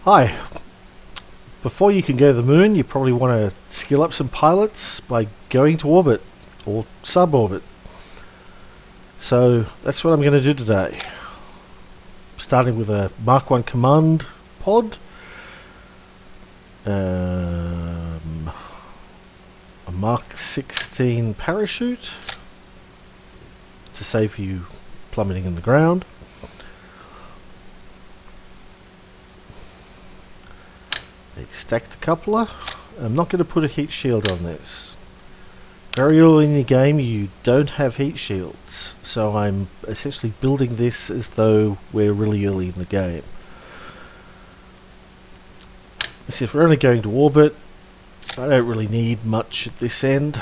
Hi. Before you can go to the moon, you probably want to skill up some pilots by going to orbit or suborbit. So that's what I'm going to do today. Starting with a Mark 1 command pod, a Mark 16 parachute to save you plummeting in the ground. A stacked coupler. I'm not going to put a heat shield on this. Very early in the game you don't have heat shields, so I'm essentially building this as though we're really early in the game. So if we're only going to orbit, I don't really need much at this end.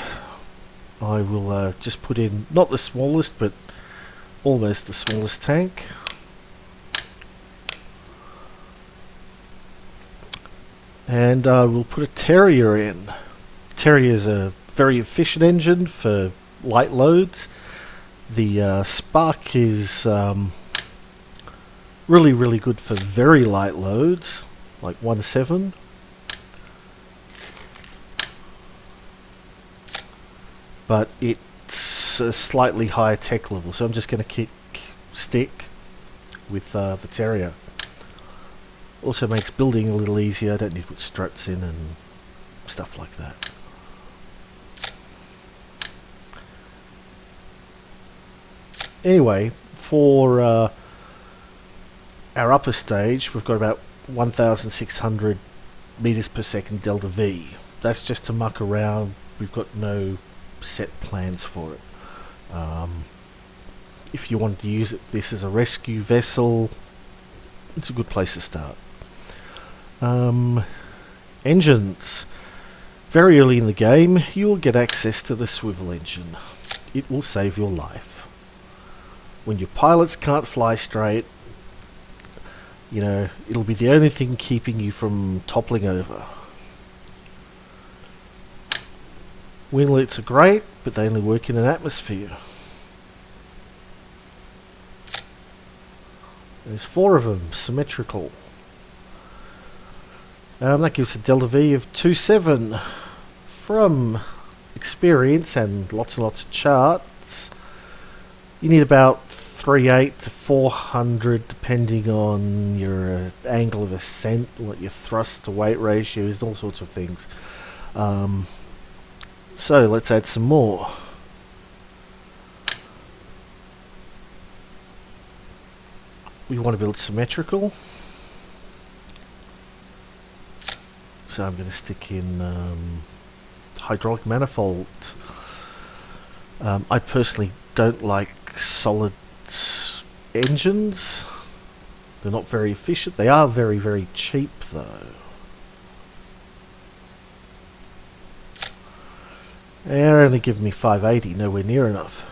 I will just put in, not the smallest, but almost the smallest tank. And we'll put a Terrier in. Terrier is a very efficient engine for light loads. The Spark is really good for very light loads, like 1.7. But it's a slightly higher tech level, so I'm just going to stick with the Terrier. Also makes building a little easier. I don't need to put struts in and stuff like that. Anyway, for our upper stage, we've got about 1,600 meters per second delta V. That's just to muck around. We've got no set plans for it. If you wanted to use this as a rescue vessel, it's a good place to start. Engines. Very early in the game, you will get access to the swivel engine. It will save your life. When your pilots can't fly straight, you know, it'll be the only thing keeping you from toppling over. Winglets are great, but they only work in an atmosphere. There's 4 of them, symmetrical. That gives a delta V of 2.7. From experience and lots of charts, you need about 3.8 to 400 depending on your angle of ascent, what your thrust to weight ratio is, all sorts of things. So let's add some more. We want to build symmetrical. So I'm going to stick in hydraulic manifold. I personally don't like solid engines. They're not very efficient. They are very cheap though. They're only giving me 580, nowhere near enough.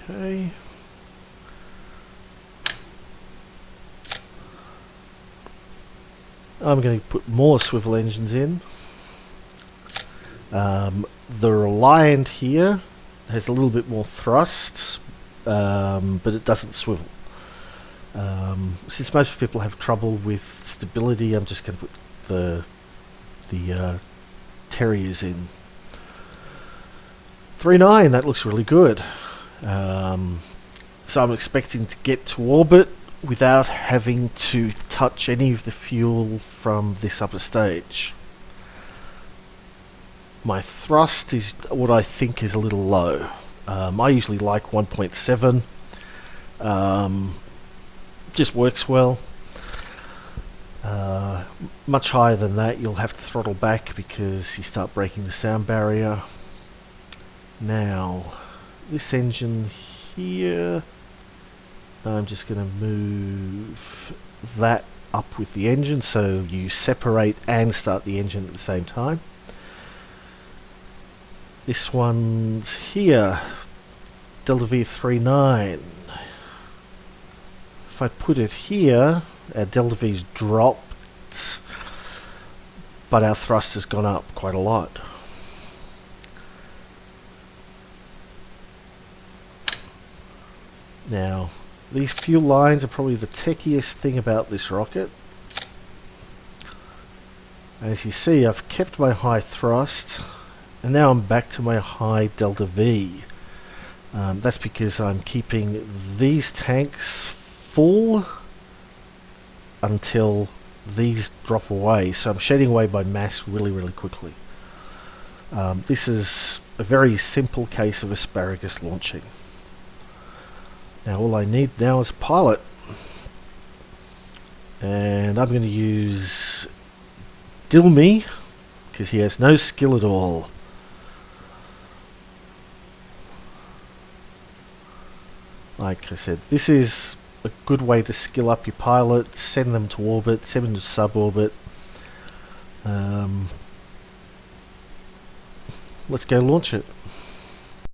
Okay. I'm going to put more swivel engines in. The Reliant here has a little bit more thrust, but it doesn't swivel. Since most people have trouble with stability, I'm just going to put the Terriers in. 3.9, that looks really good. So I'm expecting to get to orbit without having to touch any of the fuel from this upper stage. My thrust is what I think is a little low. I usually like 1.7. Just works well. Much higher than that you'll have to throttle back because you start breaking the sound barrier. Now this engine here, I'm just going to move that up with the engine so you separate and start the engine at the same time. This one's here, delta V 3.9. If I put it here, our delta V's dropped, but our thrust has gone up quite a lot. Now, these fuel lines are probably the techiest thing about this rocket. As you see, I've kept my high thrust, and now I'm back to my high delta V. That's because I'm keeping these tanks full until these drop away, so I'm shedding away my mass really quickly. This is a very simple case of asparagus launching. Now all I need now is a pilot, and I'm going to use Dilmy because he has no skill at all. Like I said, this is a good way to skill up your pilots, send them to orbit, send them to suborbit. Let's go launch it.